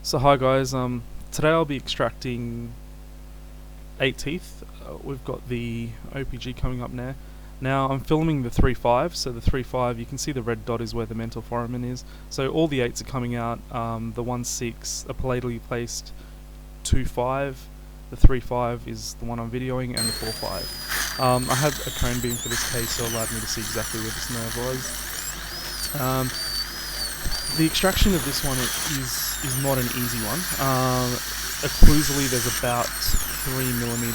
So hi guys, today I'll be extracting 8 teeth. We've got the OPG coming up now. Now I'm filming the 3.5, so the 3.5, you can see the red dot is where the mental foramen is. So all the 8s are coming out, the 1.6, a palatally placed 2.5, the 3.5 is the one I'm videoing, and the 4.5. I had a cone beam for this case, so it allowed me to see exactly where this nerve was. The extraction of this one is not an easy one. Occlusally, there's about 3mm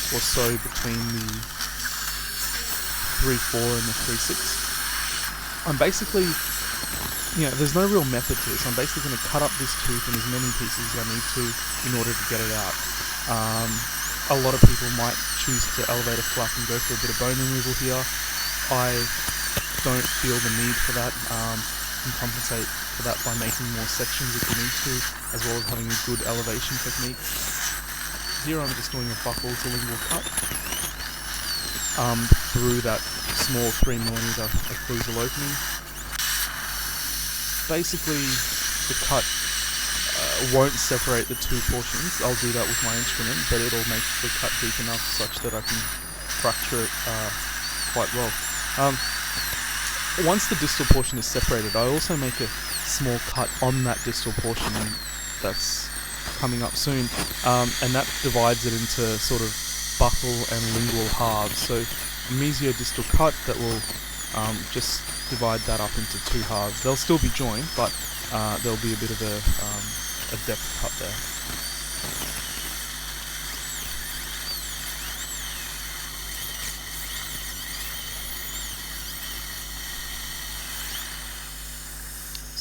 or so between the 3.4 and the 3.6. I'm basically, there's no real method to this. I'm basically going to cut up this tooth in as many pieces as I need to in order to get it out. A lot of people might choose to elevate a flap and go for a bit of bone removal here. I don't feel the need for that. You can compensate for that by making more sections if you need to, as well as having a good elevation technique. Here I'm just doing a buccal to lingual cut through that small 3mm occlusal opening. Basically, the cut won't separate the two portions. I'll do that with my instrument, but it'll make the cut deep enough such that I can fracture it quite well. Once the distal portion is separated, I also make a small cut on that distal portion that's coming up soon, and that divides it into sort of buccal and lingual halves. So a mesiodistal cut that will just divide that up into two halves. They'll still be joined, but there'll be a bit of a depth cut there.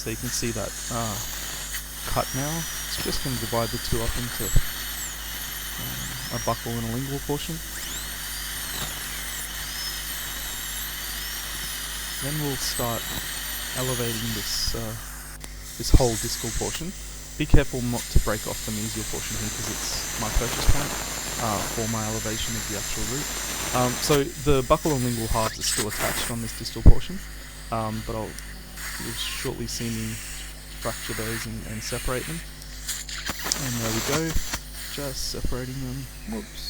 So you can see that cut now. It's just going to divide the two up into a buccal and a lingual portion. Then we'll start elevating this whole distal portion. Be careful not to break off the mesial portion here because it's my purchase point for my elevation of the actual root. So the buccal and lingual halves are still attached on this distal portion, but you'll shortly see me fracture those and separate them. And there we go, just separating them. Whoops.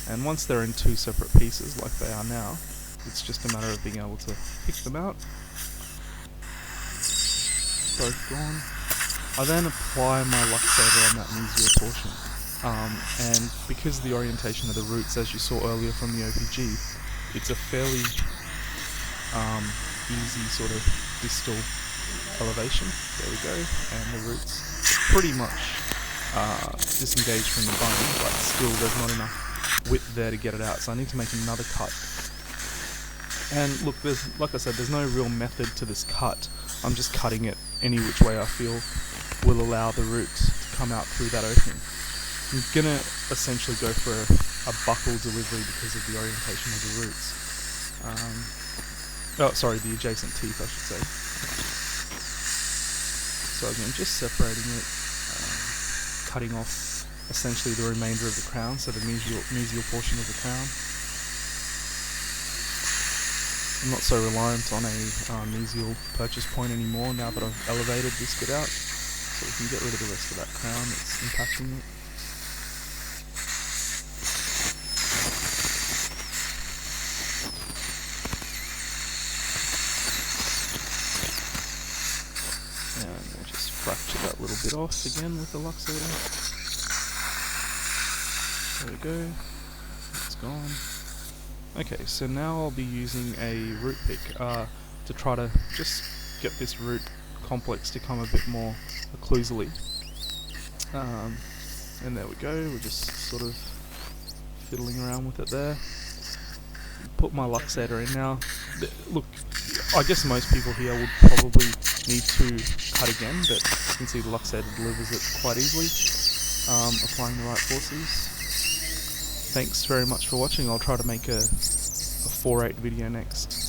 And once they're in two separate pieces, like they are now, it's just a matter of being able to pick them out. Both gone. I then apply my luxator on that mesial portion. And because of the orientation of the roots, as you saw earlier from the OPG, it's a fairly easy sort of distal elevation. There we go, and the roots pretty much disengaged from the bone, but still there's not enough width there to get it out, so I need to make another cut. And look, like I said, there's no real method to this cut. I'm just cutting it any which way I feel will allow the roots to come out through that opening. I'm gonna essentially go for a buccal delivery because of the orientation of the roots. The adjacent teeth, I should say. So again, just separating it, cutting off essentially the remainder of the crown, so the mesial portion of the crown. I'm not so reliant on a mesial purchase point anymore now that I've elevated this bit out, so we can get rid of the rest of that crown that's impacting it. Fracture that little bit off again with the luxator. There we go. It's gone. Okay, so now I'll be using a root pick to try to just get this root complex to come a bit more occlusally. And there we go. We're just sort of fiddling around with it there. Put my luxator in now. Look, I guess most people here would probably need to cut again, but you can see the luxator delivers it quite easily, applying the right forces. Thanks very much for watching. I'll try to make a 4.8 video next.